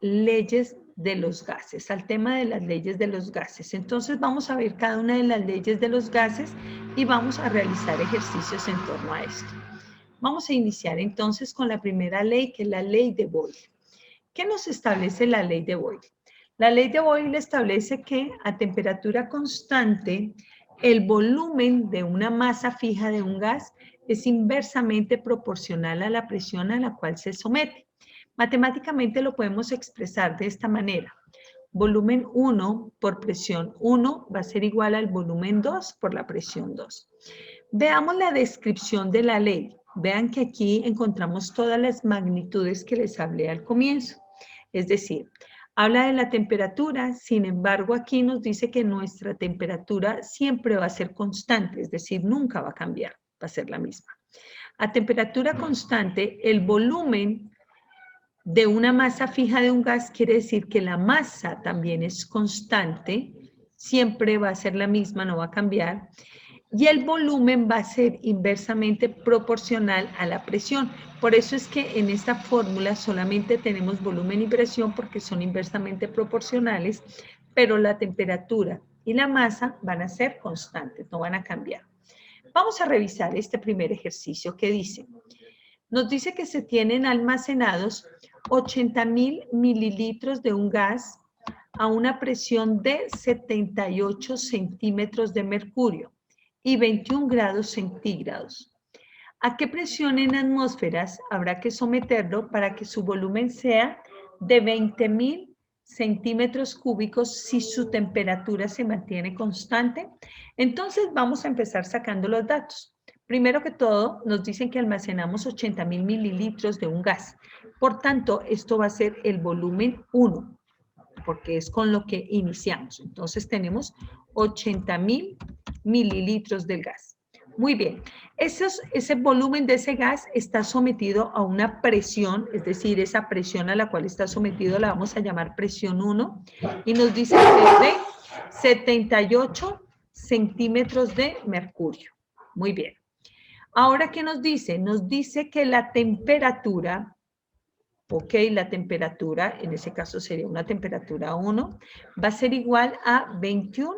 leyes de los gases, al tema de las leyes de los gases. Entonces vamos a ver cada una de las leyes de los gases y vamos a realizar ejercicios en torno a esto. Vamos a iniciar entonces con la primera ley, que es la ley de Boyle. ¿Qué nos establece la ley de Boyle? La ley de Boyle establece que a temperatura constante, el volumen de una masa fija de un gas es inversamente proporcional a la presión a la cual se somete. Matemáticamente lo podemos expresar de esta manera. Volumen 1 por presión 1 va a ser igual al volumen 2 por la presión 2. Veamos la descripción de la ley. Vean que aquí encontramos todas las magnitudes que les hablé al comienzo. Es decir, habla de la temperatura, sin embargo aquí nos dice que nuestra temperatura siempre va a ser constante, es decir, nunca va a cambiar, va a ser la misma. A temperatura constante, el volumen de una masa fija de un gas quiere decir que la masa también es constante, siempre va a ser la misma, no va a cambiar, y el volumen va a ser inversamente proporcional a la presión. Por eso es que en esta fórmula solamente tenemos volumen y presión porque son inversamente proporcionales, pero la temperatura y la masa van a ser constantes, no van a cambiar. Vamos a revisar este primer ejercicio que dice. Nos dice que se tienen almacenados 80,000 mililitros de un gas a una presión de 78 centímetros de mercurio y 21 grados centígrados. ¿A qué presión en atmósferas habrá que someterlo para que su volumen sea de 20,000 centímetros cúbicos si su temperatura se mantiene constante? Entonces vamos a empezar sacando los datos. Primero que todo, nos dicen que almacenamos 80,000 mililitros de un gas. Por tanto, esto va a ser el volumen 1, porque es con lo que iniciamos. Entonces tenemos 80,000 mililitros del gas. Muy bien, ese volumen de ese gas está sometido a una presión, es decir, esa presión a la cual está sometido la vamos a llamar presión 1, y nos dice que es de 78 centímetros de mercurio. Muy bien. Ahora, ¿qué nos dice? Nos dice que la temperatura, ok, la temperatura, en ese caso sería una temperatura 1, va a ser igual a 21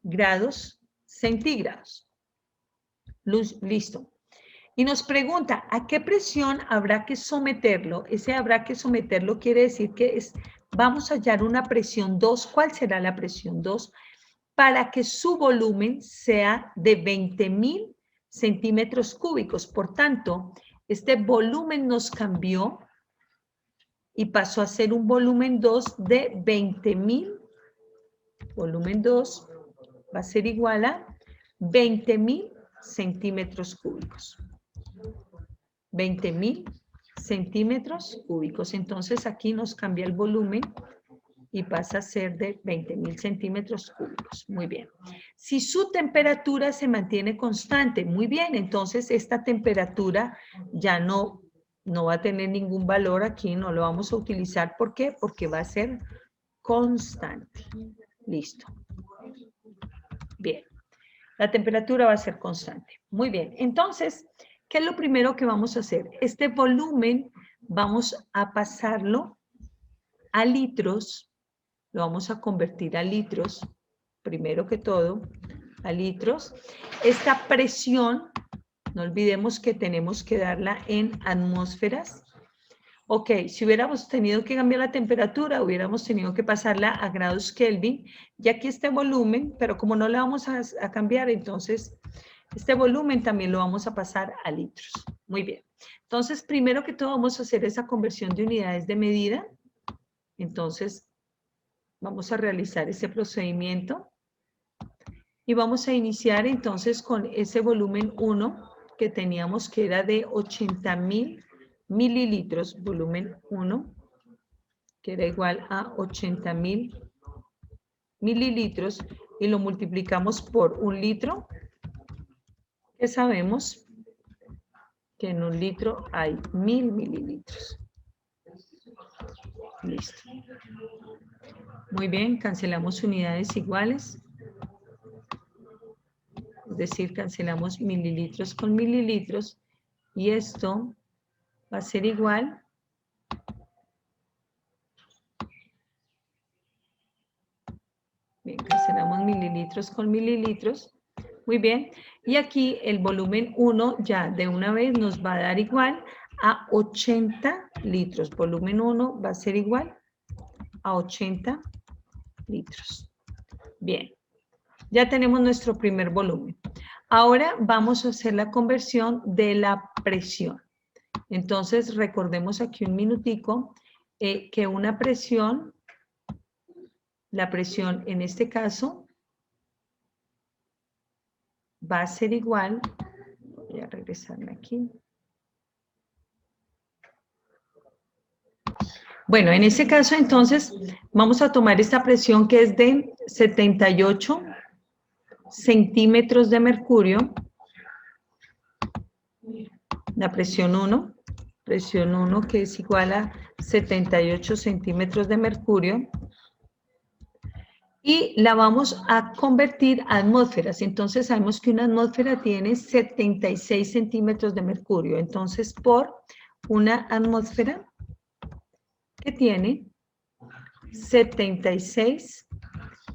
grados centígrados. Listo. Y nos pregunta, ¿a qué presión habrá que someterlo? Ese habrá que someterlo quiere decir que vamos a hallar una presión 2. ¿Cuál será la presión 2? Para que su volumen sea de 20,000 centímetros cúbicos. Por tanto, este volumen nos cambió y pasó a ser un volumen 2 de 20,000. Volumen 2 va a ser igual a 20,000 centímetros cúbicos. 20,000 centímetros cúbicos. Entonces aquí nos cambia el volumen y pasa a ser de 20,000 centímetros cúbicos. Muy bien. Si su temperatura se mantiene constante, muy bien, entonces esta temperatura ya no va a tener ningún valor aquí, no lo vamos a utilizar. ¿Por qué? Porque va a ser constante. Listo. Bien. La temperatura va a ser constante. Muy bien. Entonces, ¿qué es lo primero que vamos a hacer? Este volumen vamos a pasarlo a litros. Lo vamos a convertir a litros, primero que todo, a litros. Esta presión, no olvidemos que tenemos que darla en atmósferas. Ok, si hubiéramos tenido que cambiar la temperatura, hubiéramos tenido que pasarla a grados Kelvin, y aquí este volumen, pero como no la vamos a cambiar, entonces este volumen también lo vamos a pasar a litros. Muy bien. Entonces, primero que todo vamos a hacer esa conversión de unidades de medida. Entonces, vamos a realizar ese procedimiento y vamos a iniciar entonces con ese volumen 1 que teníamos que era de 80,000 mililitros, volumen 1, que era igual a 80,000 mililitros y lo multiplicamos por 1 litro, que sabemos que en 1 litro hay 1000 mililitros. Listo. Muy bien, cancelamos unidades iguales. Es decir, cancelamos mililitros con mililitros y esto va a ser igual Cancelamos mililitros con mililitros. Muy bien. Y aquí el volumen 1 ya de una vez nos va a dar igual a 80 litros. Volumen 1 va a ser igual a 80 litros. Bien. Ya tenemos nuestro primer volumen. Ahora vamos a hacer la conversión de la presión. Entonces, recordemos aquí un minutico que una presión, la presión en este caso, va a ser igual, voy a regresarme aquí. Bueno, en este caso entonces vamos a tomar esta presión que es de 78 centímetros de mercurio, la presión 1 que es igual a 78 centímetros de mercurio, y la vamos a convertir a atmósferas. Entonces sabemos que una atmósfera tiene 76 centímetros de mercurio. Entonces, por una atmósfera que tiene 76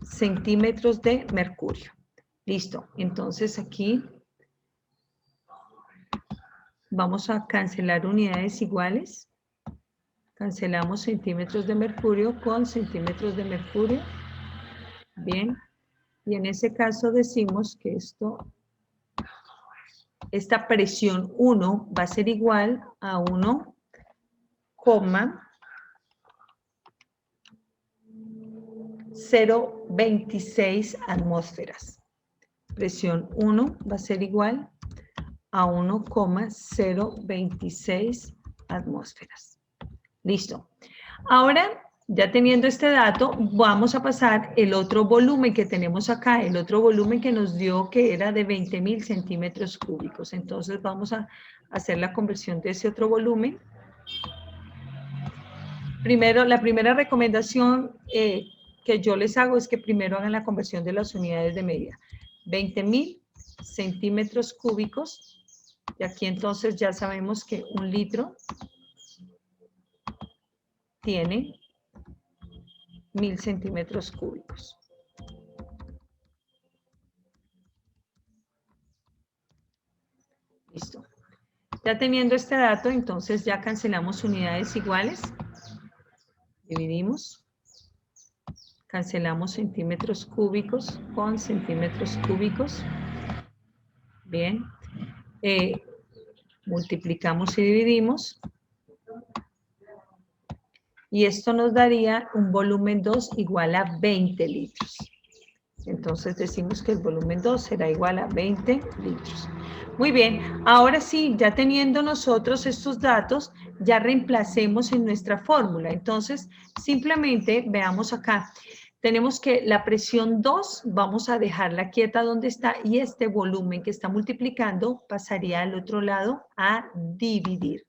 centímetros de mercurio. Listo. Entonces aquí vamos a cancelar unidades iguales. Cancelamos centímetros de mercurio con centímetros de mercurio. Bien. Y en ese caso decimos que esta presión 1 va a ser igual a 1,026 atmósferas. Presión 1 va a ser igual a 1,026 atmósferas. Listo. Ahora, ya teniendo este dato, vamos a pasar el otro volumen que tenemos acá, el otro volumen que nos dio que era de 20.000 centímetros cúbicos. Entonces vamos a hacer la conversión de ese otro volumen. Primero, la primera recomendación que yo les hago es que primero hagan la conversión de las unidades de medida. 20.000 centímetros cúbicos, y aquí entonces ya sabemos que un litro tiene 1.000 centímetros cúbicos. Listo. Ya teniendo este dato, entonces ya cancelamos unidades iguales. Dividimos. Cancelamos centímetros cúbicos con centímetros cúbicos. Bien. Multiplicamos y dividimos. Y esto nos daría un volumen 2 igual a 20 litros. Entonces decimos que el volumen 2 será igual a 20 litros. Muy bien, ahora sí, ya teniendo nosotros estos datos, ya reemplacemos en nuestra fórmula. Entonces, simplemente veamos acá. Tenemos que la presión 2, vamos a dejarla quieta donde está, y este volumen que está multiplicando pasaría al otro lado a dividir.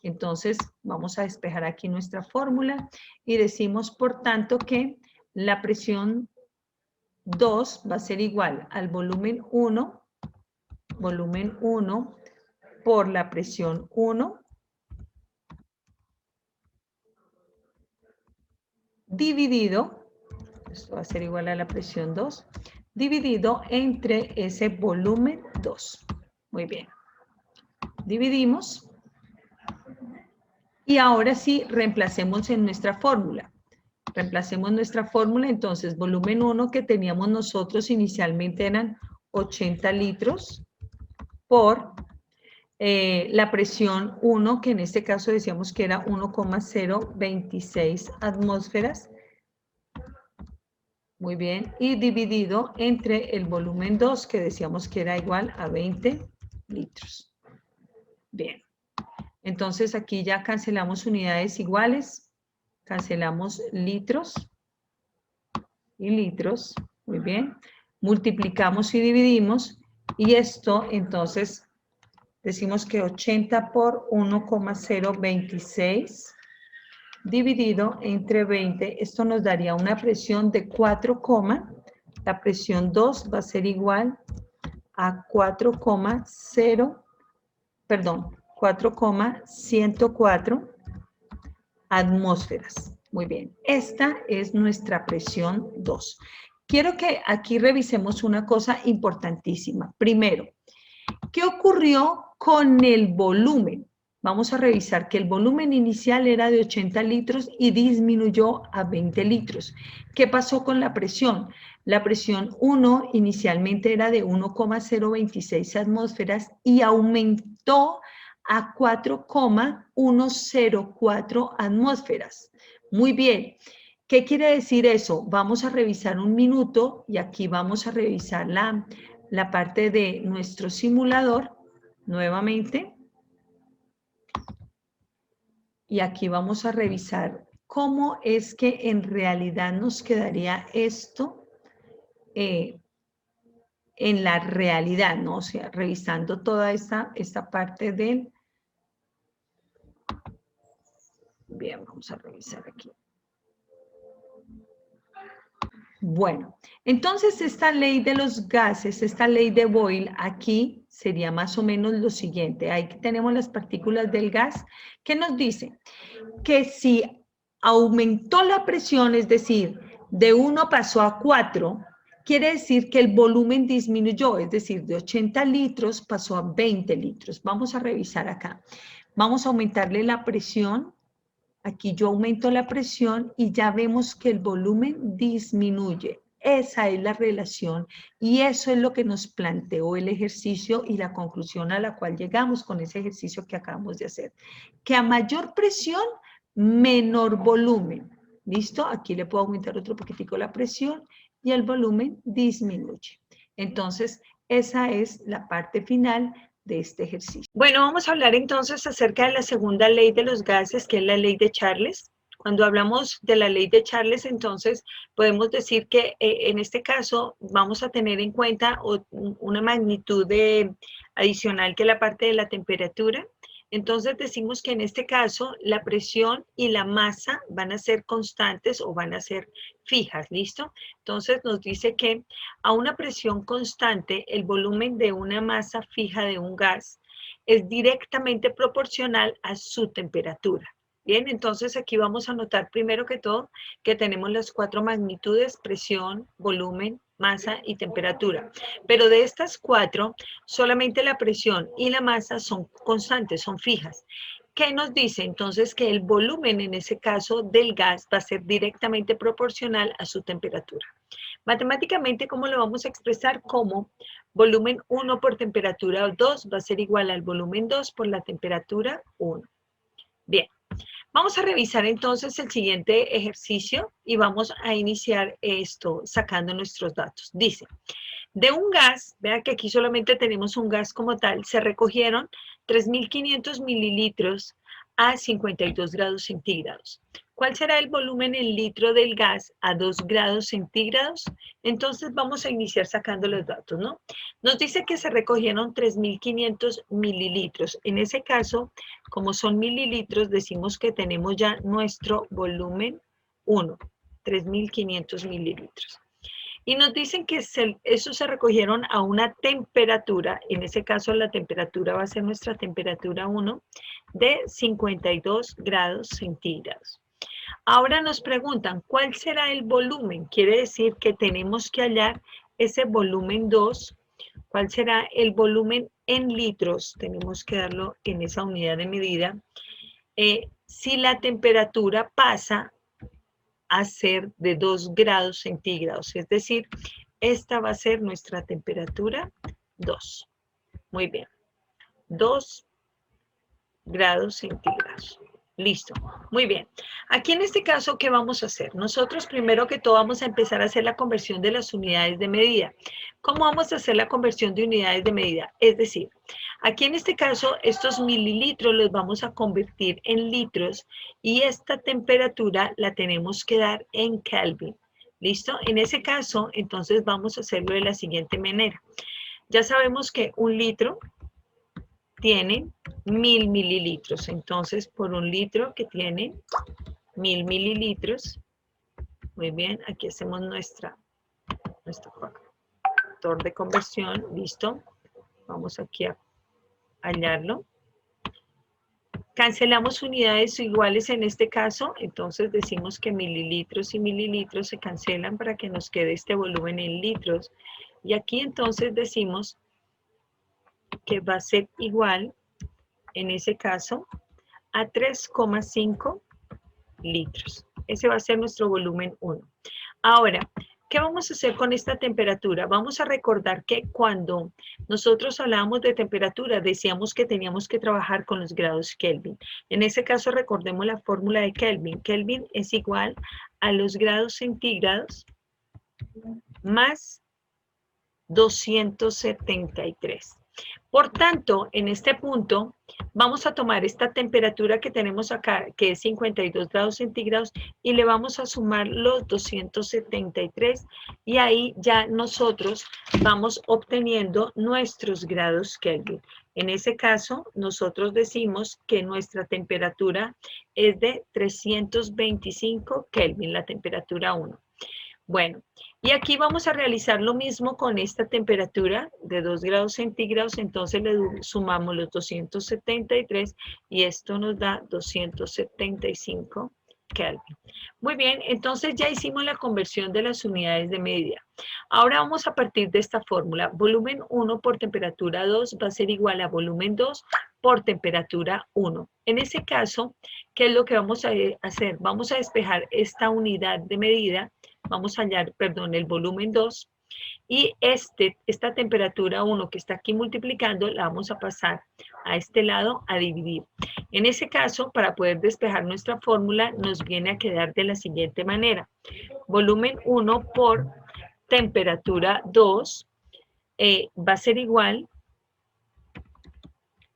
Entonces, vamos a despejar aquí nuestra fórmula y decimos, por tanto, que la presión 2 va a ser igual al volumen 1 por la presión 1 dividido, esto va a ser igual a la presión 2, dividido entre ese volumen 2. Muy bien. Dividimos. Y ahora sí, reemplacemos en nuestra fórmula. Reemplacemos nuestra fórmula, entonces, volumen 1 que teníamos nosotros inicialmente eran 80 litros por la presión 1, que en este caso decíamos que era 1,026 atmósferas. Muy bien, y dividido entre el volumen 2, que decíamos que era igual a 20 litros. Bien. Entonces aquí ya cancelamos unidades iguales, cancelamos litros y litros, muy bien. Multiplicamos y dividimos, y esto entonces decimos que 80 por 1,026 dividido entre 20, esto nos daría una presión de 4, la presión 2 va a ser igual a 4,104 atmósferas. Muy bien, esta es nuestra presión 2. quiero que aquí revisemos una cosa importantísima. Primero, ¿qué ocurrió con el volumen? Vamos a revisar que el volumen inicial era de 80 litros y disminuyó a 20 litros. ¿Qué pasó con la presión? La presión 1 inicialmente era de 1,026 atmósferas y aumentó a 4,104 atmósferas. Muy bien. ¿Qué quiere decir eso? Vamos a revisar un minuto y aquí vamos a revisar la parte de nuestro simulador nuevamente. Y aquí vamos a revisar cómo es que en realidad nos quedaría esto en la realidad, ¿no? O sea, revisando toda esta parte del... Bien, vamos a revisar aquí. Bueno, entonces esta ley de los gases, esta ley de Boyle, aquí sería más o menos lo siguiente. Ahí tenemos las partículas del gas que nos dice que si aumentó la presión, es decir, de 1 pasó a 4, quiere decir que el volumen disminuyó, es decir, de 80 litros pasó a 20 litros. Vamos a revisar acá. Vamos a aumentarle la presión. Aquí yo aumento la presión y ya vemos que el volumen disminuye. Esa es la relación y eso es lo que nos planteó el ejercicio y la conclusión a la cual llegamos con ese ejercicio que acabamos de hacer. Que a mayor presión, menor volumen. ¿Listo? Aquí le puedo aumentar otro poquitico la presión y el volumen disminuye. Entonces, esa es la parte final de este ejercicio. Bueno, vamos a hablar entonces acerca de la segunda ley de los gases, que es la ley de Charles. Cuando hablamos de la ley de Charles, entonces podemos decir que en este caso vamos a tener en cuenta una magnitud adicional que la parte de la temperatura. Entonces decimos que en este caso la presión y la masa van a ser constantes o van a ser fijas, ¿listo? Entonces nos dice que a una presión constante el volumen de una masa fija de un gas es directamente proporcional a su temperatura. Bien, entonces aquí vamos a notar primero que todo que tenemos las 4 magnitudes: presión, volumen, masa y temperatura. Pero de estas 4, solamente la presión y la masa son constantes, son fijas. ¿Qué nos dice? Entonces que el volumen en ese caso del gas va a ser directamente proporcional a su temperatura. Matemáticamente, ¿cómo lo vamos a expresar? Como volumen 1 por temperatura 2 va a ser igual al volumen 2 por la temperatura 1. Bien. Vamos a revisar entonces el siguiente ejercicio y vamos a iniciar esto sacando nuestros datos. Dice, de un gas, vean que aquí solamente tenemos un gas como tal, se recogieron 3.500 mililitros a 52 grados centígrados. ¿Cuál será el volumen en litro del gas a 2 grados centígrados? Entonces vamos a iniciar sacando los datos, ¿no? Nos dice que se recogieron 3.500 mililitros. En ese caso, como son mililitros, decimos que tenemos ya nuestro volumen 1, 3.500 mililitros. Y nos dicen que esos se recogieron a una temperatura, en ese caso la temperatura va a ser nuestra temperatura 1, de 52 grados centígrados. Ahora nos preguntan, ¿cuál será el volumen? Quiere decir que tenemos que hallar ese volumen 2. ¿Cuál será el volumen en litros? Tenemos que darlo en esa unidad de medida. Si la temperatura pasa a ser de 2 grados centígrados, es decir, esta va a ser nuestra temperatura 2. Muy bien, 2 grados centígrados. Listo, muy bien. Aquí en este caso, ¿qué vamos a hacer? Nosotros primero que todo vamos a empezar a hacer la conversión de las unidades de medida. ¿Cómo vamos a hacer la conversión de unidades de medida? Es decir, aquí en este caso, estos mililitros los vamos a convertir en litros y esta temperatura la tenemos que dar en Kelvin. ¿Listo? En ese caso, entonces vamos a hacerlo de la siguiente manera. Ya sabemos que un litro tiene 1000 mililitros. Entonces, por un litro que tiene 1000 mililitros, muy bien, aquí hacemos nuestro factor de conversión, listo. Vamos aquí a hallarlo. Cancelamos unidades iguales en este caso, entonces decimos que mililitros y mililitros se cancelan para que nos quede este volumen en litros. Y aquí entonces decimos que va a ser igual, en ese caso, a 3,5 litros. Ese va a ser nuestro volumen 1. Ahora, ¿qué vamos a hacer con esta temperatura? Vamos a recordar que cuando nosotros hablábamos de temperatura, decíamos que teníamos que trabajar con los grados Kelvin. En ese caso, recordemos la fórmula de Kelvin. Kelvin es igual a los grados centígrados más 273. Por tanto, en este punto, vamos a tomar esta temperatura que tenemos acá, que es 52 grados centígrados, y le vamos a sumar los 273, y ahí ya nosotros vamos obteniendo nuestros grados Kelvin. En ese caso, nosotros decimos que nuestra temperatura es de 325 Kelvin, la temperatura 1. Bueno, y aquí vamos a realizar lo mismo con esta temperatura de 2 grados centígrados, entonces le sumamos los 273 y esto nos da 275 Kelvin. Muy bien, entonces ya hicimos la conversión de las unidades de medida. Ahora vamos a partir de esta fórmula. Volumen 1 por temperatura 2 va a ser igual a volumen 2 por temperatura 1. En ese caso, ¿qué es lo que vamos a hacer? Vamos a despejar esta unidad de medida. Vamos a hallar, perdón, el volumen 2 y esta temperatura 1 que está aquí multiplicando la vamos a pasar a este lado a dividir. En ese caso, para poder despejar nuestra fórmula, nos viene a quedar de la siguiente manera. Volumen 1 por temperatura 2 va a ser igual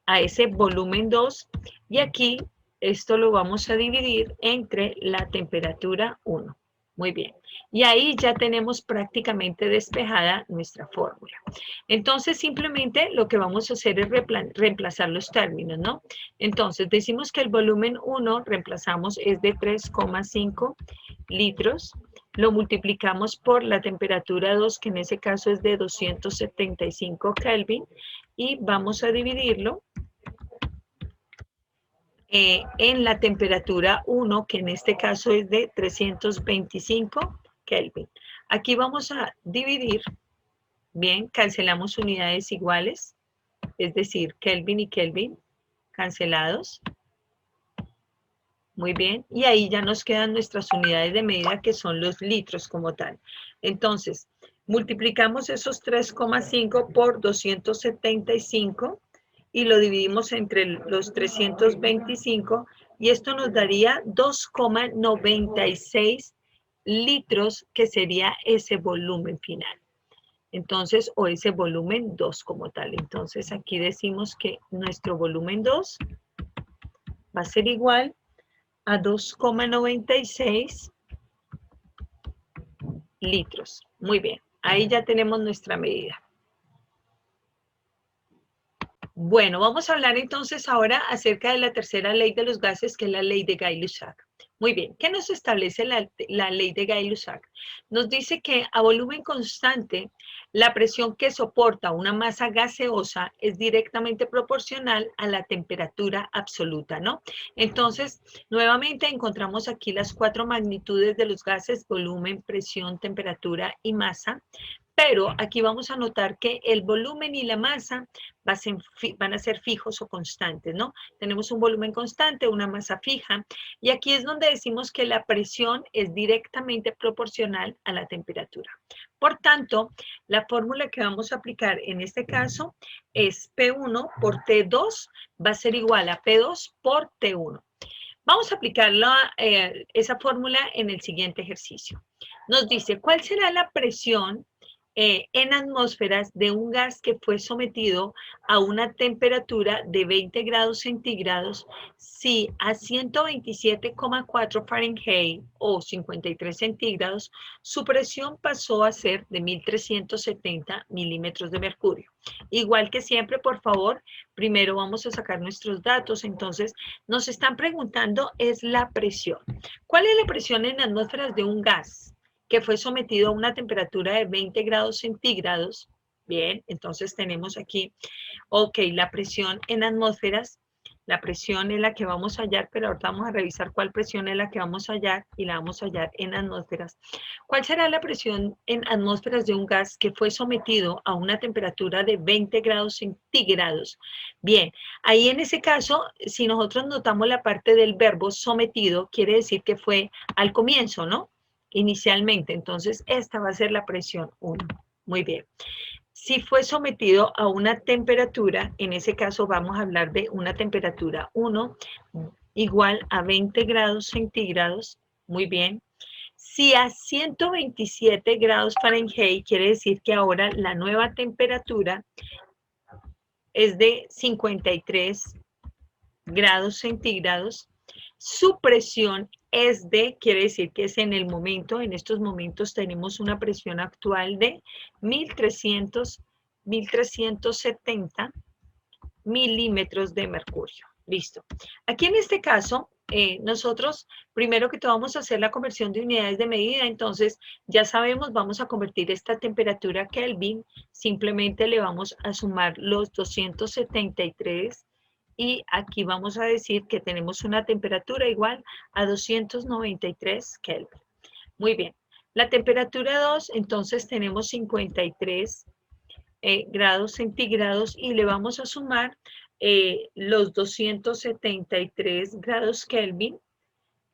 a ese volumen 2 y aquí esto lo vamos a dividir entre la temperatura 1. Muy bien. Y ahí ya tenemos prácticamente despejada nuestra fórmula. Entonces, simplemente lo que vamos a hacer es reemplazar los términos, ¿no? Entonces, decimos que el volumen 1 reemplazamos es de 3,5 litros. Lo multiplicamos por la temperatura 2, que en ese caso es de 275 Kelvin. Y vamos a dividirlo en la temperatura 1, que en este caso es de 325 Kelvin. Aquí vamos a dividir, bien, cancelamos unidades iguales, es decir, Kelvin y Kelvin cancelados. Muy bien, y ahí ya nos quedan nuestras unidades de medida que son los litros como tal. Entonces, multiplicamos esos 3,5 por 275 y lo dividimos entre los 325 y esto nos daría 2,96 litros, que sería ese volumen final. Entonces, o ese volumen 2 como tal. Entonces, aquí decimos que nuestro volumen 2 va a ser igual a 2,96 litros. Muy bien, ahí ya tenemos nuestra medida. Bueno, vamos a hablar entonces ahora acerca de la tercera ley de los gases, que es la ley de Gay-Lussac. Muy bien, ¿qué nos establece la ley de Gay-Lussac? Nos dice que a volumen constante, la presión que soporta una masa gaseosa es directamente proporcional a la temperatura absoluta, ¿no? Entonces, nuevamente encontramos aquí las 4 magnitudes de los gases: volumen, presión, temperatura y masa. Pero aquí vamos a notar que el volumen y la masa van a ser fijos o constantes, ¿no? Tenemos un volumen constante, una masa fija, y aquí es donde decimos que la presión es directamente proporcional a la temperatura. Por tanto, la fórmula que vamos a aplicar en este caso es P1 por T2, va a ser igual a P2 por T1. Vamos a aplicar esa fórmula en el siguiente ejercicio. Nos dice, ¿cuál será la presión en atmósferas de un gas que fue sometido a una temperatura de 20 grados centígrados si a 127,4 Fahrenheit o 53 centígrados su presión pasó a ser de 1370 milímetros de mercurio? Igual que siempre, por favor, primero vamos a sacar nuestros datos. Entonces, nos están preguntando es la presión. ¿Cuál es la presión en atmósferas de un gas que fue sometido a una temperatura de 20 grados centígrados? Bien, entonces tenemos aquí, ok, la presión en atmósferas La presión es la que vamos a hallar, pero ahorita vamos a revisar cuál presión es la que vamos a hallar y la vamos a hallar en atmósferas. ¿Cuál será la presión en atmósferas de un gas que fue sometido a una temperatura de 20 grados centígrados? Bien, ahí en ese caso, si nosotros notamos la parte del verbo sometido, quiere decir que fue al comienzo, ¿no? Inicialmente. Entonces, esta va a ser la presión 1. Muy bien. Si fue sometido a una temperatura, en ese caso vamos a hablar de una temperatura 1 igual a 20 grados centígrados, muy bien. Si a 127 grados Fahrenheit, quiere decir que ahora la nueva temperatura es de 53 grados centígrados, su presión es de, quiere decir que es en el momento, en estos momentos tenemos una presión actual de 1370 milímetros de mercurio. Listo. Aquí en este caso, nosotros primero que todo vamos a hacer la conversión de unidades de medida, entonces ya sabemos, vamos a convertir esta temperatura a Kelvin, simplemente le vamos a sumar los 273 y aquí vamos a decir que tenemos una temperatura igual a 293 Kelvin. Muy bien. La temperatura 2, entonces tenemos 53 grados centígrados y le vamos a sumar los 273 grados Kelvin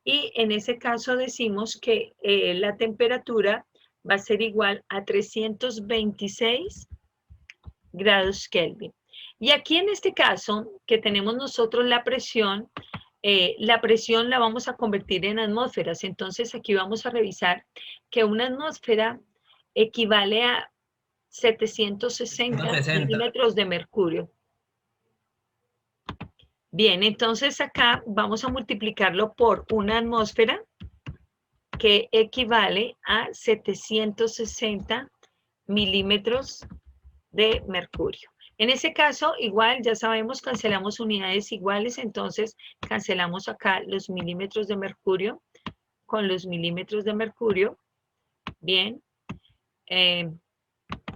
y en ese caso decimos que la temperatura va a ser igual a 326 grados Kelvin. Y aquí en este caso, que tenemos nosotros la presión la vamos a convertir en atmósferas. Entonces aquí vamos a revisar que una atmósfera equivale a 760 milímetros de mercurio. Bien, entonces acá vamos a multiplicarlo por una atmósfera que equivale a 760 milímetros de mercurio. En ese caso, igual, ya sabemos, cancelamos unidades iguales, entonces cancelamos acá los milímetros de mercurio con los milímetros de mercurio. Bien.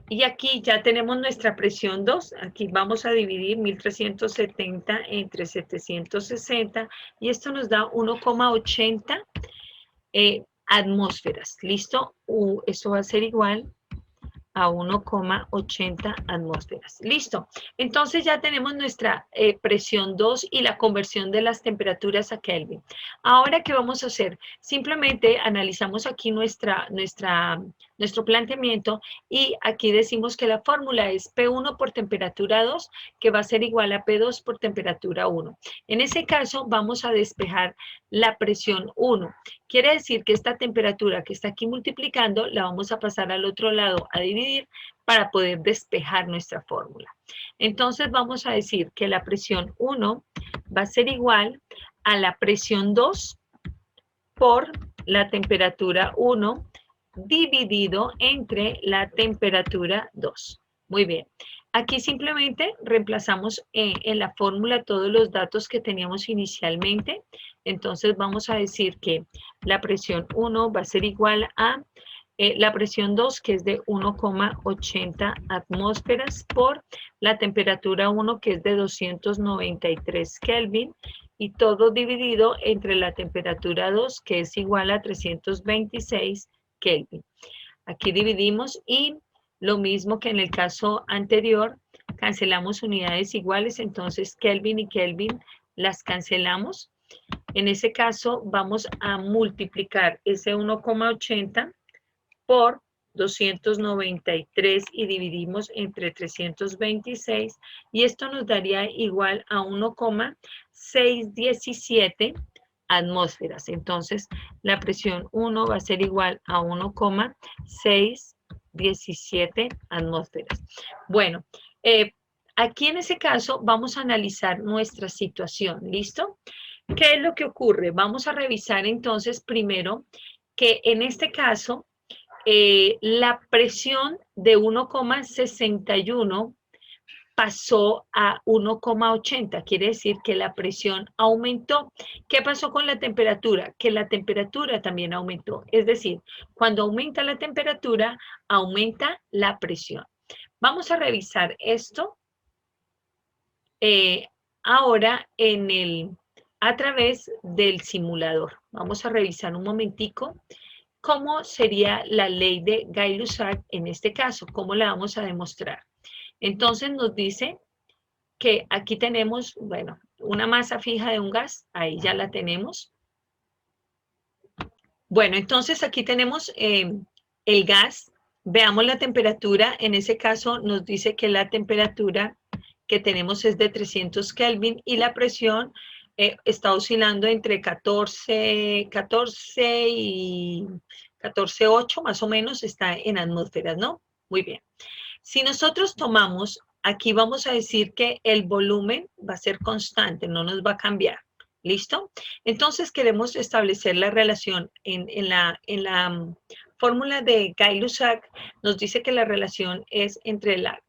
Y aquí ya tenemos nuestra presión 2. Aquí vamos a dividir 1370 entre 760 y esto nos da 1,80 atmósferas. ¿Listo? Eso va a ser igual a 1,80 atmósferas. Listo. Entonces ya tenemos nuestra presión 2 y la conversión de las temperaturas a Kelvin. Ahora, ¿qué vamos a hacer? Simplemente analizamos aquí nuestro planteamiento y aquí decimos que la fórmula es P1 por temperatura 2, que va a ser igual a P2 por temperatura 1. En ese caso, vamos a despejar la presión 1. Quiere decir que esta temperatura que está aquí multiplicando la vamos a pasar al otro lado a dividir para poder despejar nuestra fórmula. Entonces vamos a decir que la presión 1 va a ser igual a la presión 2 por la temperatura 1 dividido entre la temperatura 2. Muy bien. Aquí simplemente reemplazamos en la fórmula todos los datos que teníamos inicialmente. Entonces vamos a decir que la presión 1 va a ser igual a la presión 2, que es de 1,80 atmósferas, por la temperatura 1, que es de 293 Kelvin, y todo dividido entre la temperatura 2, que es igual a 326 Kelvin. Aquí dividimos y lo mismo que en el caso anterior, cancelamos unidades iguales, entonces Kelvin y Kelvin las cancelamos. En ese caso vamos a multiplicar ese 1,80 por 293 y dividimos entre 326 y esto nos daría igual a 1,617 atmósferas. Entonces la presión 1 va a ser igual a 1,617 atmósferas. Bueno, aquí en ese caso vamos a analizar nuestra situación, ¿listo? ¿Qué es lo que ocurre? Vamos a revisar entonces primero que en este caso la presión de 1,61 pasó a 1,80, quiere decir que la presión aumentó. ¿Qué pasó con la temperatura? Que la temperatura también aumentó. Es decir, cuando aumenta la temperatura, aumenta la presión. Vamos a revisar esto ahora a través del simulador. Vamos a revisar un momentico cómo sería la ley de Gay-Lussac en este caso, cómo la vamos a demostrar. Entonces nos dice que aquí tenemos, bueno, una masa fija de un gas, ahí ya la tenemos. Bueno, entonces aquí tenemos el gas. Veamos la temperatura. En ese caso nos dice que la temperatura que tenemos es de 300 Kelvin y la presión está oscilando entre 14 y 14,8 más o menos está en atmósferas, ¿no? Muy bien. Si nosotros tomamos, aquí vamos a decir que el volumen va a ser constante, no nos va a cambiar. ¿Listo? Entonces queremos establecer la relación en la fórmula de Gay-Lussac, nos dice que la relación es entre la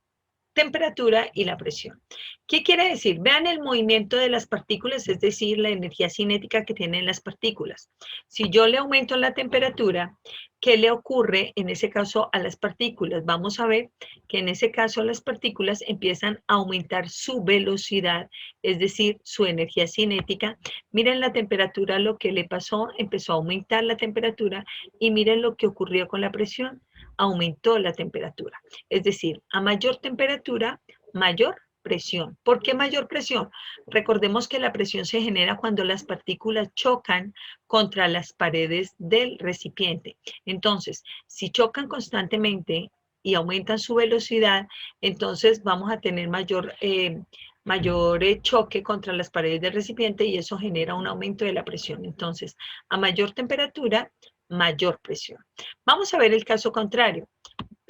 temperatura y la presión. ¿Qué quiere decir? Vean el movimiento de las partículas, es decir, la energía cinética que tienen las partículas. Si yo le aumento la temperatura, ¿qué le ocurre en ese caso a las partículas? Vamos a ver que en ese caso las partículas empiezan a aumentar su velocidad, es decir, su energía cinética. Miren la temperatura, lo que le pasó, empezó a aumentar la temperatura y miren lo que ocurrió con la presión, aumentó la temperatura. Es decir, a mayor temperatura, mayor presión. ¿Por qué mayor presión? Recordemos que la presión se genera cuando las partículas chocan contra las paredes del recipiente. Entonces, si chocan constantemente y aumentan su velocidad, entonces vamos a tener mayor choque contra las paredes del recipiente y eso genera un aumento de la presión. Entonces, a mayor temperatura, mayor presión. Vamos a ver el caso contrario.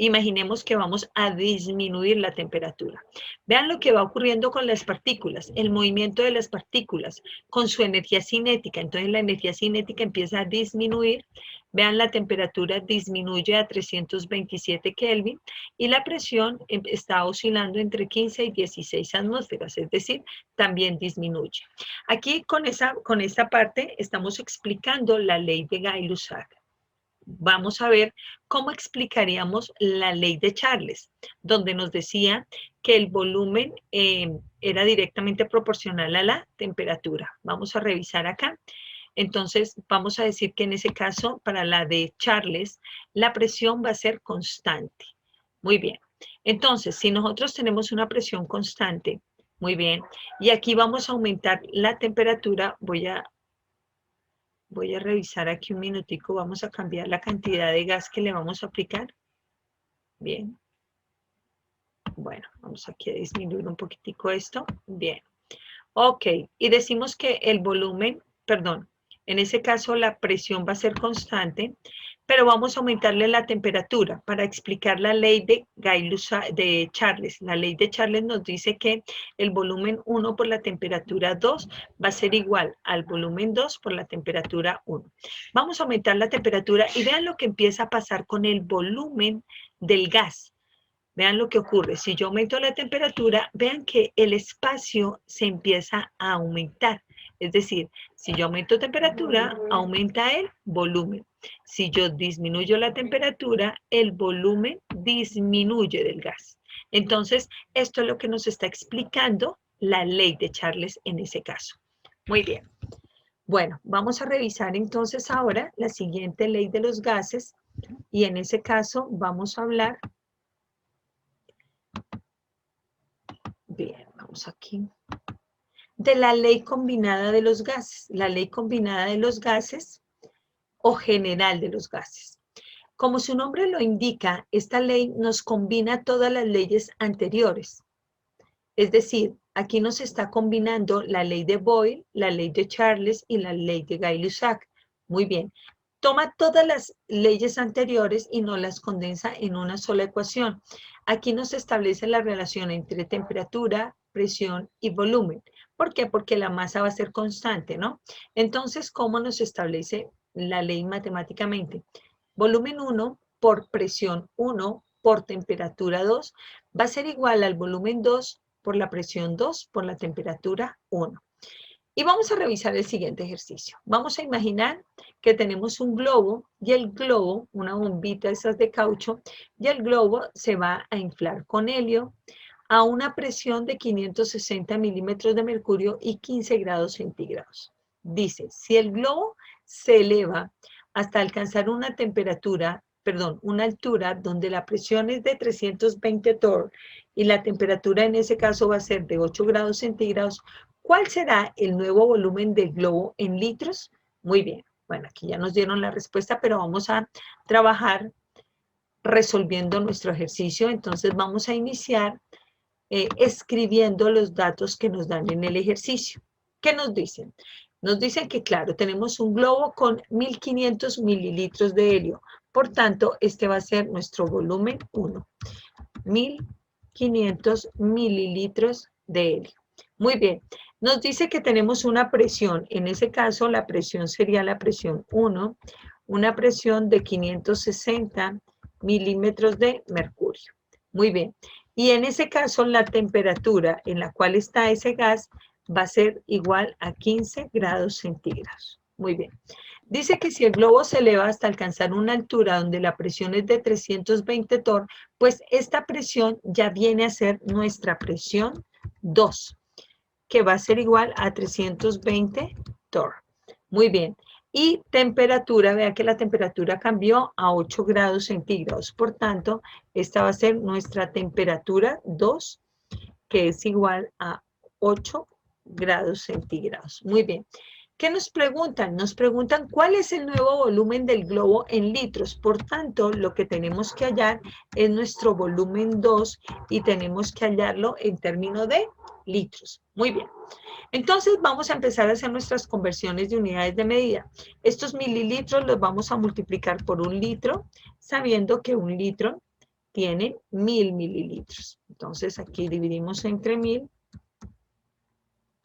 Imaginemos que vamos a disminuir la temperatura. Vean lo que va ocurriendo con las partículas, el movimiento de las partículas con su energía cinética. Entonces la energía cinética empieza a disminuir. Vean, la temperatura disminuye a 327 Kelvin y la presión está oscilando entre 15 y 16 atmósferas, es decir, también disminuye. Aquí con esta parte estamos explicando la ley de Gay-Lussac. Vamos a ver cómo explicaríamos la ley de Charles, donde nos decía que el volumen era directamente proporcional a la temperatura. Vamos a revisar acá. Entonces, vamos a decir que en ese caso, para la de Charles, la presión va a ser constante. Muy bien. Entonces, si nosotros tenemos una presión constante, muy bien, y aquí vamos a aumentar la temperatura, voy a revisar aquí un minutico, vamos a cambiar la cantidad de gas que le vamos a aplicar. Bien. Bueno, vamos aquí a disminuir un poquitico esto. Bien. Ok, y decimos que el volumen, perdón, en ese caso la presión va a ser constante, pero vamos a aumentarle la temperatura para explicar la ley de Gay-Lussac de Charles. La ley de Charles nos dice que el volumen 1 por la temperatura 2 va a ser igual al volumen 2 por la temperatura 1. Vamos a aumentar la temperatura y vean lo que empieza a pasar con el volumen del gas. Vean lo que ocurre. Si yo aumento la temperatura, vean que el espacio se empieza a aumentar. Es decir, si yo aumento temperatura, aumenta el volumen. Si yo disminuyo la temperatura, el volumen disminuye del gas. Entonces, esto es lo que nos está explicando la ley de Charles en ese caso. Muy bien. Bueno, vamos a revisar entonces ahora la siguiente ley de los gases y en ese caso vamos a hablar. Bien, vamos aquí. De la ley combinada de los gases. La ley combinada de los gases o general de los gases. Como su nombre lo indica, esta ley nos combina todas las leyes anteriores. Es decir, aquí nos está combinando la ley de Boyle, la ley de Charles y la ley de Gay-Lussac. Muy bien. Toma todas las leyes anteriores y nos las condensa en una sola ecuación. Aquí nos establece la relación entre temperatura, presión y volumen. ¿Por qué? Porque la masa va a ser constante, ¿no? Entonces, ¿cómo nos establece la ley matemáticamente? Volumen 1 por presión 1 por temperatura 2 va a ser igual al volumen 2 por la presión 2 por la temperatura 1. Y vamos a revisar el siguiente ejercicio. Vamos a imaginar que tenemos un globo y el globo, una bombita esas de caucho, y el globo se va a inflar con helio a una presión de 560 milímetros de mercurio y 15 grados centígrados. Dice, si el globo se eleva hasta alcanzar una altura donde la presión es de 320 torr y la temperatura en ese caso va a ser de 8 grados centígrados, ¿cuál será el nuevo volumen del globo en litros? Muy bien, bueno, aquí ya nos dieron la respuesta, pero vamos a trabajar resolviendo nuestro ejercicio. Entonces vamos a iniciar escribiendo los datos que nos dan en el ejercicio. ¿Qué nos dicen? Nos dicen que, claro, tenemos un globo con 1500 mililitros de helio. Por tanto, este va a ser nuestro volumen 1. 1500 mililitros de helio. Muy bien. Nos dice que tenemos una presión. En ese caso, la presión sería la presión 1. Una presión de 560 milímetros de mercurio. Muy bien. Y en ese caso, la temperatura en la cual está ese gas va a ser igual a 15 grados centígrados. Muy bien. Dice que si el globo se eleva hasta alcanzar una altura donde la presión es de 320 torr, pues esta presión ya viene a ser nuestra presión 2, que va a ser igual a 320 torr. Muy bien. Y temperatura, vea que la temperatura cambió a 8 grados centígrados. Por tanto, esta va a ser nuestra temperatura 2, que es igual a 8 grados centígrados. Muy bien. ¿Qué nos preguntan? Nos preguntan cuál es el nuevo volumen del globo en litros. Por tanto, lo que tenemos que hallar es nuestro volumen 2 y tenemos que hallarlo en términos de litros. Muy bien. Entonces vamos a empezar a hacer nuestras conversiones de unidades de medida. Estos mililitros los vamos a multiplicar por un litro, sabiendo que un litro tiene 1000 mililitros. Entonces aquí dividimos entre 1000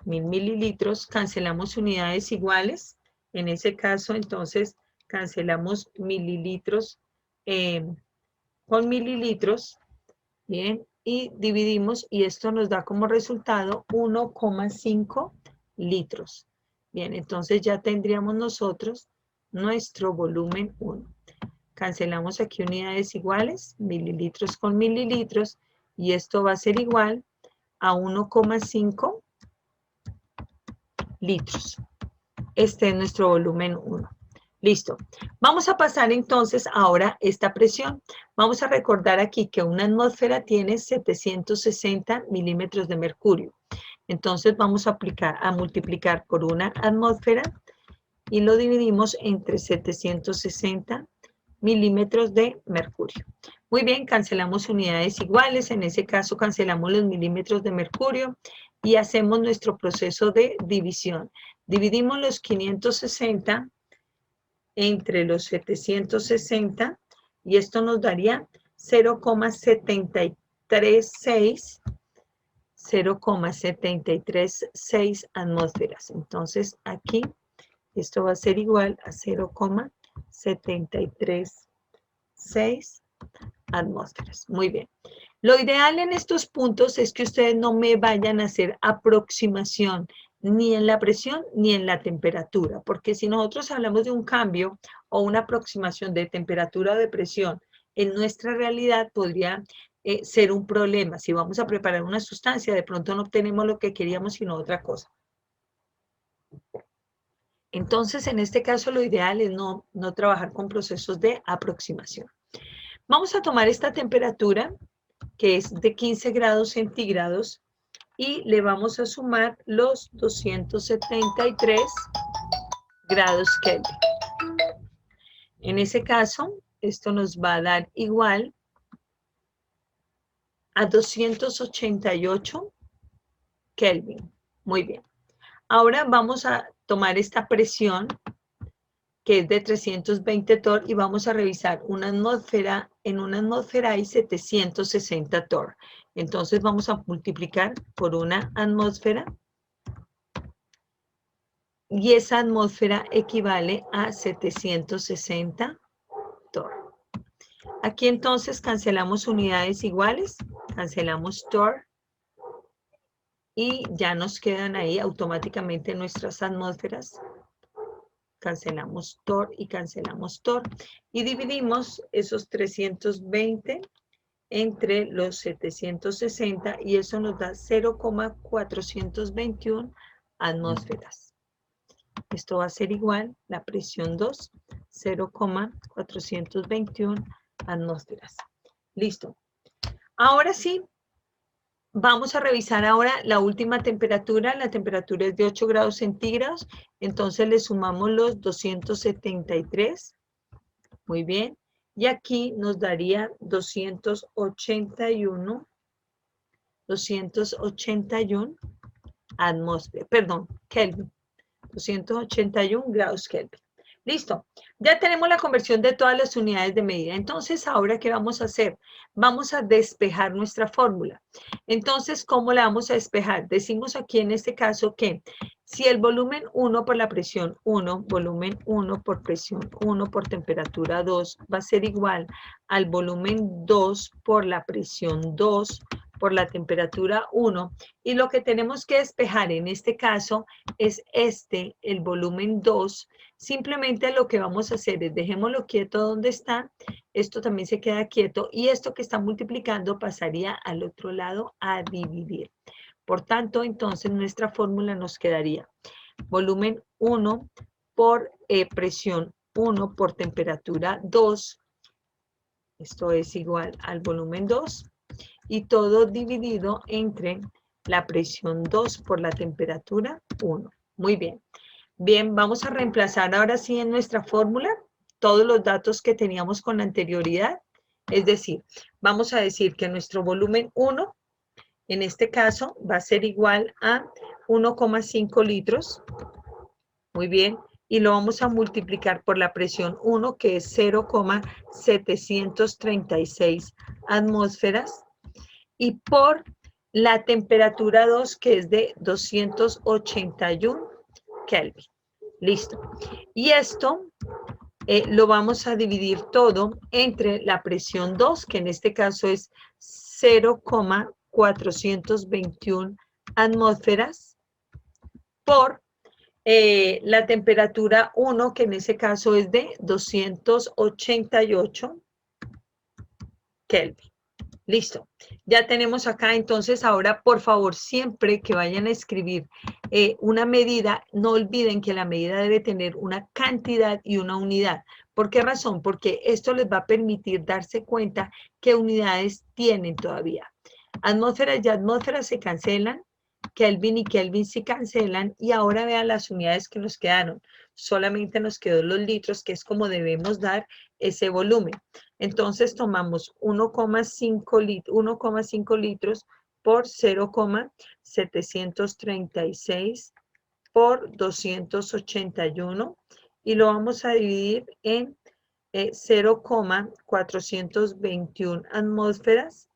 mililitros, cancelamos unidades iguales. En ese caso, entonces, cancelamos mililitros con mililitros. Bien, y dividimos y esto nos da como resultado 1,5 litros. Bien, entonces ya tendríamos nosotros nuestro volumen 1. Cancelamos aquí unidades iguales, mililitros con mililitros, y esto va a ser igual a 1,5 litros. Este es nuestro volumen 1. Listo. Vamos a pasar entonces ahora esta presión. Vamos a recordar aquí que una atmósfera tiene 760 milímetros de mercurio. Entonces vamos a multiplicar por una atmósfera y lo dividimos entre 760 milímetros de mercurio. Muy bien, cancelamos unidades iguales. En ese caso cancelamos los milímetros de mercurio y hacemos nuestro proceso de división. Dividimos los 560 entre los 760 y esto nos daría 0,736 atmósferas. Entonces aquí esto va a ser igual a 0,736 atmósferas. Muy bien. Lo ideal en estos puntos es que ustedes no me vayan a hacer aproximación ni en la presión ni en la temperatura, porque si nosotros hablamos de un cambio o una aproximación de temperatura o de presión, en nuestra realidad podría ser un problema. Si vamos a preparar una sustancia, de pronto no obtenemos lo que queríamos, sino otra cosa. Entonces, en este caso, lo ideal es no trabajar con procesos de aproximación. Vamos a tomar esta temperatura, que es de 15 grados centígrados, y le vamos a sumar los 273 grados Kelvin. En ese caso, esto nos va a dar igual a 288 Kelvin. Muy bien. Ahora vamos a tomar esta presión, que es de 320 torr, y vamos a revisar una atmósfera. En una atmósfera hay 760 torr. Entonces vamos a multiplicar por una atmósfera y esa atmósfera equivale a 760 torr. Aquí entonces cancelamos unidades iguales, cancelamos torr y ya nos quedan ahí automáticamente nuestras atmósferas. Cancelamos torr y cancelamos torr y dividimos esos 320 entre los 760 y eso nos da 0,421 atmósferas. Esto va a ser igual, la presión 2, 0,421 atmósferas. Listo. Ahora sí, vamos a revisar ahora la última temperatura. La temperatura es de 8 grados centígrados. Entonces le sumamos los 273. Muy bien. Y aquí nos daría 281 atmósferas, perdón, Kelvin. 281 grados Kelvin. Listo. Ya tenemos la conversión de todas las unidades de medida. Entonces, ¿ahora qué vamos a hacer? Vamos a despejar nuestra fórmula. Entonces, ¿cómo la vamos a despejar? Decimos aquí en este caso que si el volumen 1 por la presión 1, volumen 1 por presión 1 por temperatura 2 va a ser igual al volumen 2 por la presión 2 por la temperatura 1. Y lo que tenemos que despejar en este caso es el volumen 2. Simplemente lo que vamos a hacer es dejémoslo quieto donde está, esto también se queda quieto y esto que está multiplicando pasaría al otro lado a dividir. Por tanto, entonces nuestra fórmula nos quedaría volumen 1 por presión 1 por temperatura 2, esto es igual al volumen 2, y todo dividido entre la presión 2 por la temperatura 1. Muy bien. Bien, vamos a reemplazar ahora sí en nuestra fórmula todos los datos que teníamos con anterioridad. Es decir, vamos a decir que nuestro volumen 1, en este caso, va a ser igual a 1,5 litros. Muy bien. Y lo vamos a multiplicar por la presión 1, que es 0,736 atmósferas. Y por la temperatura 2, que es de 281 Kelvin. Listo. Y esto lo vamos a dividir todo entre la presión 2, que en este caso es 0,421 atmósferas, por la temperatura 1, que en ese caso es de 288 Kelvin. Listo. Ya tenemos acá, entonces, ahora, por favor, siempre que vayan a escribir una medida, no olviden que la medida debe tener una cantidad y una unidad. ¿Por qué razón? Porque esto les va a permitir darse cuenta qué unidades tienen todavía. Atmósferas y atmósferas se cancelan, Kelvin y Kelvin se cancelan, y ahora vean las unidades que nos quedaron. Solamente nos quedó los litros, que es como debemos dar ese volumen. Entonces tomamos 1,5 litros por 0,736 por 281 y lo vamos a dividir en 0,421 atmósferas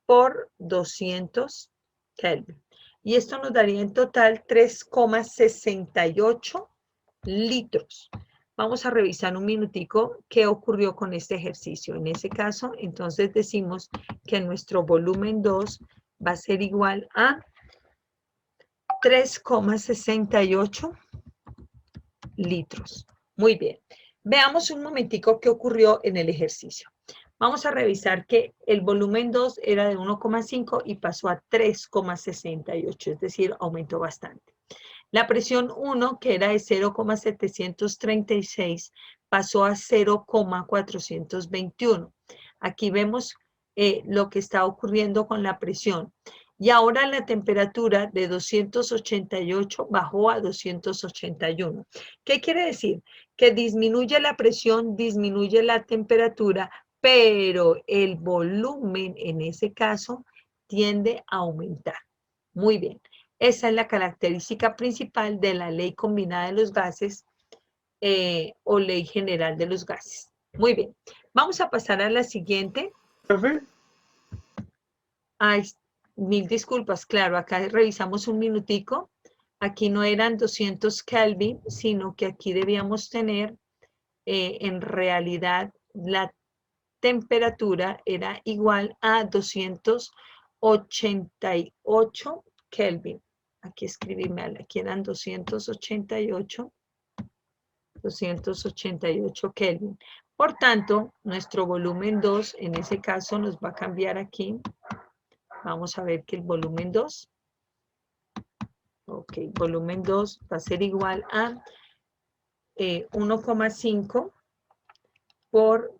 por 200 Kelvin. Y esto nos daría en total 3,68 litros. Vamos a revisar un minutico qué ocurrió con este ejercicio. En ese caso, entonces decimos que nuestro volumen 2 va a ser igual a 3,68 litros. Muy bien. Veamos un momentico qué ocurrió en el ejercicio. Vamos a revisar que el volumen 2 era de 1,5 y pasó a 3,68, es decir, aumentó bastante. La presión 1, que era de 0,736, pasó a 0,421. Aquí vemos lo que está ocurriendo con la presión. Y ahora la temperatura de 288 bajó a 281. ¿Qué quiere decir? Que disminuye la presión, disminuye la temperatura, pero el volumen en ese caso tiende a aumentar. Muy bien. Esa es la característica principal de la ley combinada de los gases o ley general de los gases. Muy bien. Vamos a pasar a la siguiente. ¿Profe? Ay, mil disculpas, claro, acá revisamos un minutico. Aquí no eran 200 Kelvin, sino que aquí debíamos tener, en realidad, la temperatura era igual a 288 Kelvin. Aquí escribí mal, aquí eran 288 Kelvin. Por tanto, nuestro volumen 2, en ese caso, nos va a cambiar aquí. Vamos a ver que el volumen 2, ok, volumen 2 va a ser igual a 1,5 por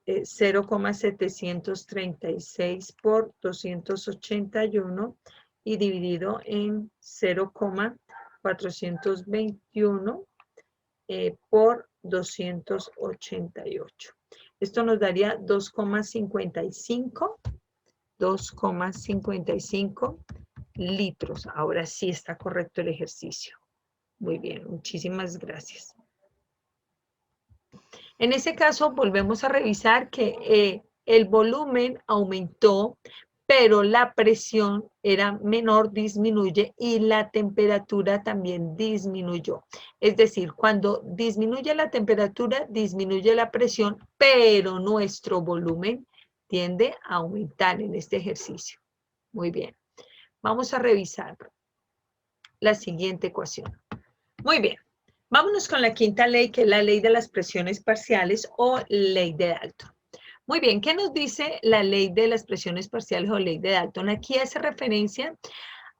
0,736 por 281 y dividido en 0,421 por 288. Esto nos daría 2,55 litros. Ahora sí está correcto el ejercicio. Muy bien, muchísimas gracias. En ese caso, volvemos a revisar que el volumen aumentó, pero la presión era menor, disminuye, y la temperatura también disminuyó. Es decir, cuando disminuye la temperatura, disminuye la presión, pero nuestro volumen tiende a aumentar en este ejercicio. Muy bien. Vamos a revisar la siguiente ecuación. Muy bien. Vámonos con la quinta ley, que es la ley de las presiones parciales o ley de Dalton. Muy bien, ¿qué nos dice la ley de las presiones parciales o ley de Dalton? Aquí hace referencia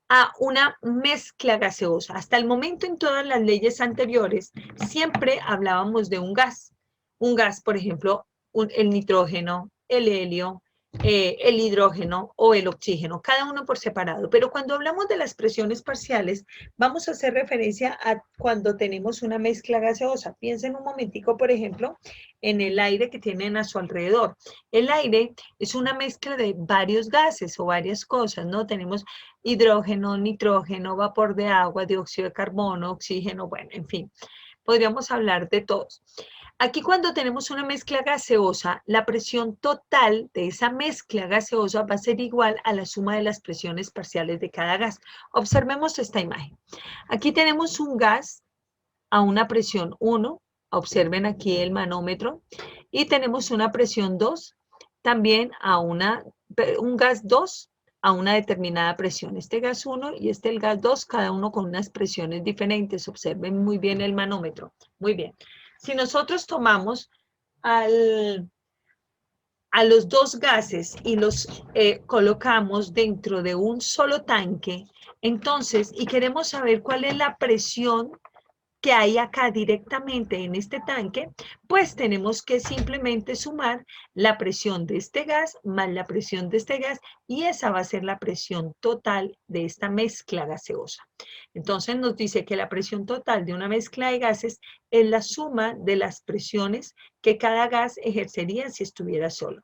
a una mezcla gaseosa. Hasta el momento en todas las leyes anteriores siempre hablábamos de un gas. Un gas, por ejemplo, el nitrógeno, el helio, el hidrógeno o el oxígeno, cada uno por separado. Pero cuando hablamos de las presiones parciales, vamos a hacer referencia a cuando tenemos una mezcla gaseosa. Piensen un momentico, por ejemplo, en el aire que tienen a su alrededor. El aire es una mezcla de varios gases o varias cosas, ¿no? Tenemos hidrógeno, nitrógeno, vapor de agua, dióxido de carbono, oxígeno, bueno, en fin, podríamos hablar de todos. Aquí cuando tenemos una mezcla gaseosa, la presión total de esa mezcla gaseosa va a ser igual a la suma de las presiones parciales de cada gas. Observemos esta imagen. Aquí tenemos un gas a una presión 1, observen aquí el manómetro, y tenemos una presión 2, también a un gas 2 a una determinada presión. Este gas 1 y el gas 2, cada uno con unas presiones diferentes. Observen muy bien el manómetro. Muy bien. Si nosotros tomamos a los dos gases y los colocamos dentro de un solo tanque, entonces, y queremos saber cuál es la presión que hay acá directamente en este tanque, pues tenemos que simplemente sumar la presión de este gas más la presión de este gas, y esa va a ser la presión total de esta mezcla gaseosa. Entonces nos dice que la presión total de una mezcla de gases es la suma de las presiones que cada gas ejercería si estuviera solo.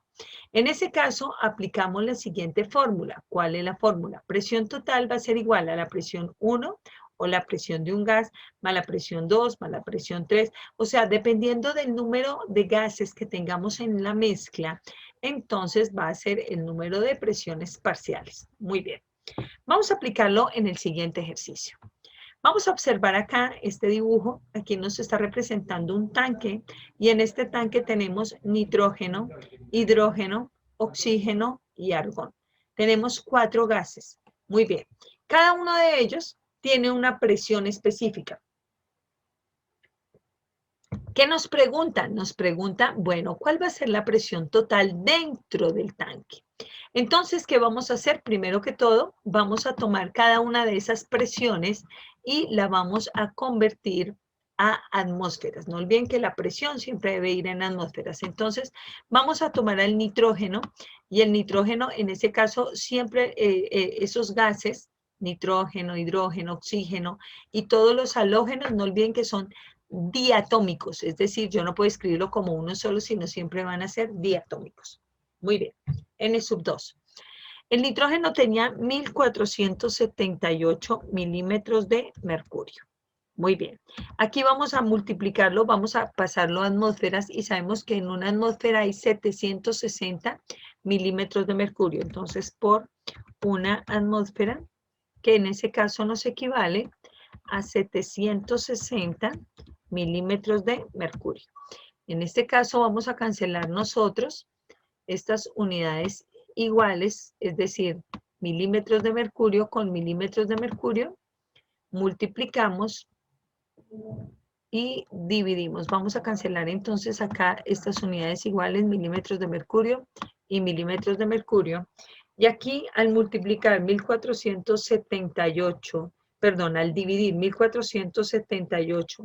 En ese caso, aplicamos la siguiente fórmula. ¿Cuál es la fórmula? Presión total va a ser igual a la presión 1 o la presión de un gas, más la presión 2, más la presión 3. O sea, dependiendo del número de gases que tengamos en la mezcla, entonces va a ser el número de presiones parciales. Muy bien. Vamos a aplicarlo en el siguiente ejercicio. Vamos a observar acá este dibujo. Aquí nos está representando un tanque, y en este tanque tenemos nitrógeno, hidrógeno, oxígeno y argón. Tenemos 4 gases. Muy bien. Cada uno de ellos tiene una presión específica. ¿Qué nos preguntan? Nos pregunta, bueno, ¿cuál va a ser la presión total dentro del tanque? Entonces, ¿qué vamos a hacer? Primero que todo, vamos a tomar cada una de esas presiones y la vamos a convertir a atmósferas. No olviden que la presión siempre debe ir en atmósferas. Entonces, vamos a tomar el nitrógeno, y el nitrógeno, en ese caso, siempre esos gases, nitrógeno, hidrógeno, oxígeno y todos los halógenos, no olviden que son diatómicos, es decir, yo no puedo escribirlo como uno solo, sino siempre van a ser diatómicos. Muy bien, N2. El nitrógeno tenía 1478 milímetros de mercurio. Muy bien, aquí vamos a multiplicarlo, vamos a pasarlo a atmósferas, y sabemos que en una atmósfera hay 760 milímetros de mercurio. Entonces, por una atmósfera, que en ese caso nos equivale a 760 milímetros de mercurio. En este caso vamos a cancelar nosotros estas unidades iguales, es decir, milímetros de mercurio con milímetros de mercurio, multiplicamos y dividimos. Vamos a cancelar entonces acá estas unidades iguales, milímetros de mercurio y milímetros de mercurio. Y aquí al multiplicar 1478, perdón, al dividir 1478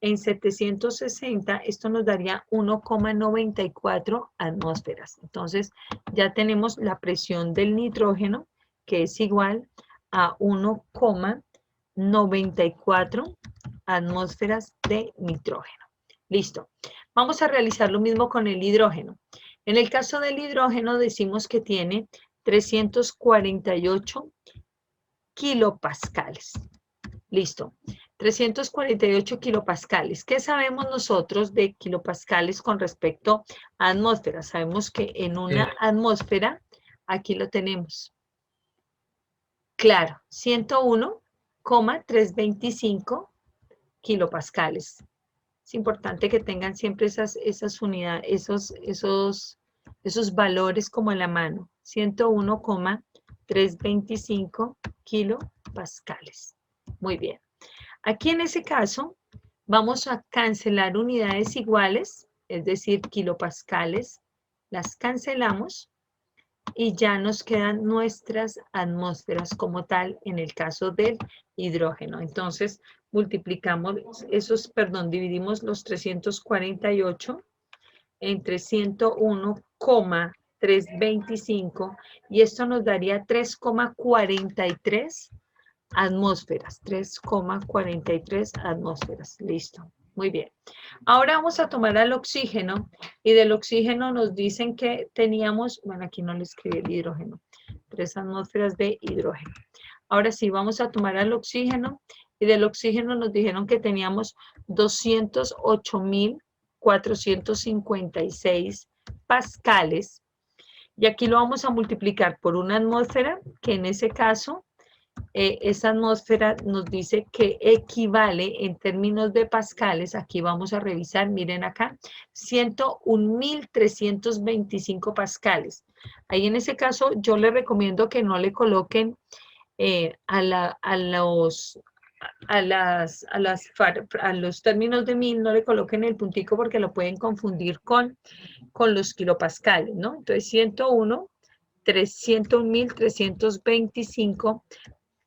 en 760, esto nos daría 1,94 atmósferas. Entonces, ya tenemos la presión del nitrógeno, que es igual a 1,94 atmósferas de nitrógeno. Listo. Vamos a realizar lo mismo con el hidrógeno. En el caso del hidrógeno decimos que tiene 348 kilopascales. Listo. 348 kilopascales. ¿Qué sabemos nosotros de kilopascales con respecto a atmósfera? Sabemos que en una atmósfera, aquí lo tenemos. Claro, 101,325 kilopascales. Es importante que tengan siempre esas unidades, esos valores como en la mano. 101,325 kilopascales. Muy bien. Aquí en ese caso vamos a cancelar unidades iguales, es decir, kilopascales, las cancelamos y ya nos quedan nuestras atmósferas como tal en el caso del hidrógeno. Entonces multiplicamos dividimos los 348 entre 101,325 y esto nos daría 3,43 atmósferas, 3,43 atmósferas. Listo, muy bien. Ahora vamos a tomar al oxígeno y del oxígeno nos dicen que teníamos, bueno, aquí no le escribí el hidrógeno, 3 atmósferas de hidrógeno. Ahora sí, vamos a tomar al oxígeno y del oxígeno nos dijeron que teníamos 208.456 pascales y aquí lo vamos a multiplicar por una atmósfera que en ese caso esa atmósfera nos dice que equivale en términos de pascales, aquí vamos a revisar, miren acá, 101.325 pascales. Ahí en ese caso yo les recomiendo que no le coloquen a los términos de mil, no le coloquen el puntico porque lo pueden confundir con los kilopascales, ¿no? Entonces 101.325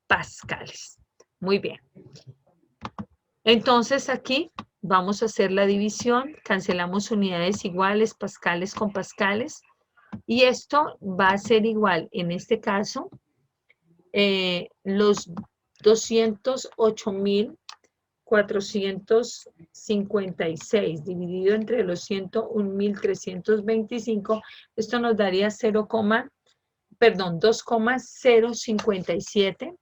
pascales. Muy bien. Entonces aquí vamos a hacer la división, cancelamos unidades iguales, pascales con pascales, y esto va a ser igual, en este caso, los 208.456 dividido entre los 101.325, esto nos daría 2,057.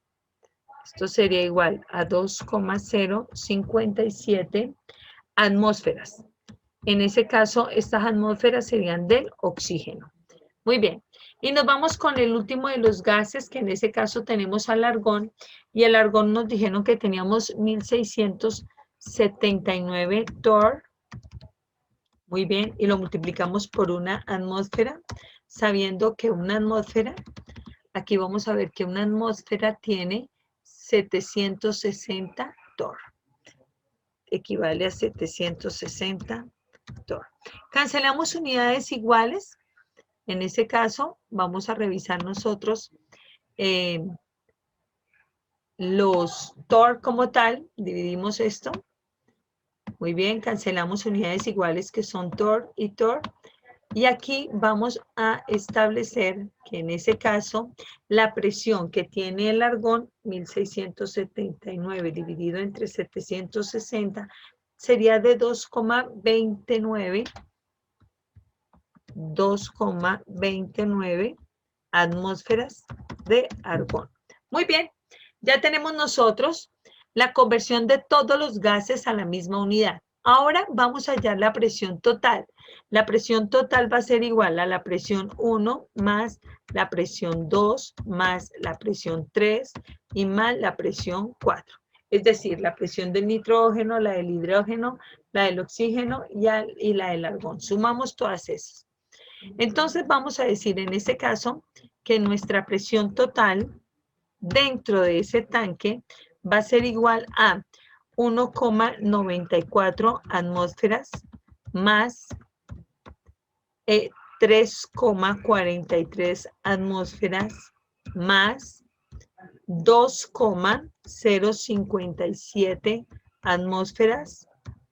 Esto sería igual a 2,057 atmósferas. En ese caso, estas atmósferas serían del oxígeno. Muy bien. Y nos vamos con el último de los gases, que en ese caso tenemos al argón. Y el argón nos dijeron que teníamos 1679 torr. Muy bien. Y lo multiplicamos por una atmósfera, sabiendo que una atmósfera, aquí vamos a ver que una atmósfera tiene 760 torr. Equivale a 760 torr. Cancelamos unidades iguales. En ese caso, vamos a revisar nosotros los torr como tal. Dividimos esto. Muy bien, cancelamos unidades iguales que son torr y torr. Y aquí vamos a establecer que en ese caso la presión que tiene el argón, 1679 dividido entre 760, sería de 2,29 atmósferas de argón. Muy bien, ya tenemos nosotros la conversión de todos los gases a la misma unidad. Ahora vamos a hallar la presión total. La presión total va a ser igual a la presión 1 más la presión 2 más la presión 3 y más la presión 4. Es decir, la presión del nitrógeno, la del hidrógeno, la del oxígeno y la del argón. Sumamos todas esas. Entonces vamos a decir en ese caso que nuestra presión total dentro de ese tanque va a ser igual a 1,94 atmósferas más 3,43 atmósferas más 2,057 atmósferas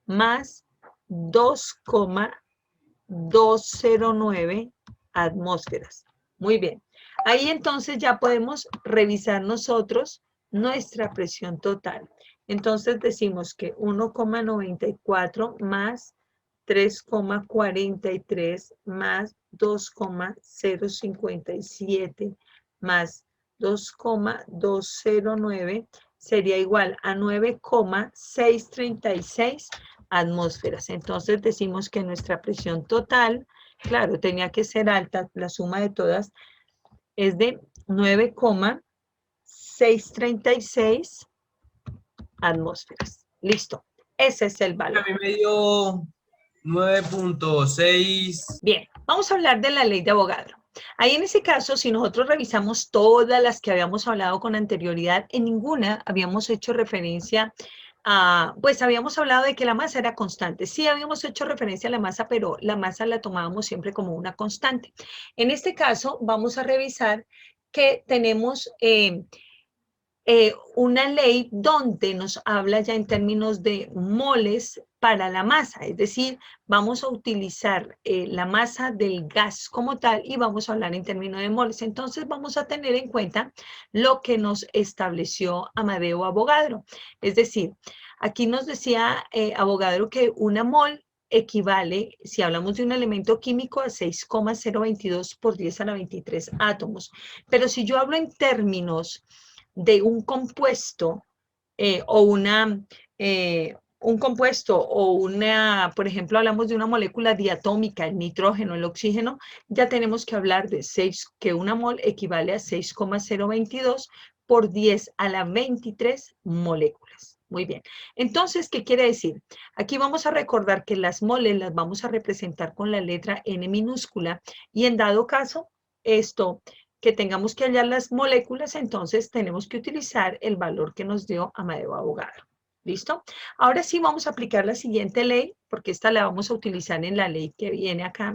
más 2,209 atmósferas. Muy bien. Ahí entonces ya podemos revisar nosotros nuestra presión total. Entonces decimos que 1,94 más 3,43 más 2,057 más 2,209 sería igual a 9,636 atmósferas. Entonces decimos que nuestra presión total, claro, tenía que ser alta, la suma de todas es de 9,636 atmósferas. Listo. Ese es el valor. A mí me dio 9.6. Bien, vamos a hablar de la ley de Avogadro. Ahí en ese caso, si nosotros revisamos todas las que habíamos hablado con anterioridad, en ninguna habíamos hecho referencia a, pues habíamos hablado de que la masa era constante. Sí habíamos hecho referencia a la masa, pero la masa la tomábamos siempre como una constante. En este caso, vamos a revisar que tenemos una ley donde nos habla ya en términos de moles para la masa, es decir, vamos a utilizar la masa del gas como tal y vamos a hablar en términos de moles. Entonces vamos a tener en cuenta lo que nos estableció Amadeo Avogadro. Es decir, aquí nos decía Avogadro que una mol equivale, si hablamos de un elemento químico, a 6,022 por 10 a la 23 átomos. Pero si yo hablo en términos de un compuesto o un compuesto o una, por ejemplo, hablamos de una molécula diatómica, el nitrógeno, el oxígeno, ya tenemos que hablar de 6, que una mol equivale a 6,022 por 10 a la 23 moléculas. Muy bien. Entonces, ¿qué quiere decir? Aquí vamos a recordar que las moles las vamos a representar con la letra N minúscula y en dado caso, esto que tengamos que hallar las moléculas, entonces tenemos que utilizar el valor que nos dio Amadeo Avogadro. ¿Listo? Ahora sí vamos a aplicar la siguiente ley, porque esta la vamos a utilizar en la ley que viene acá.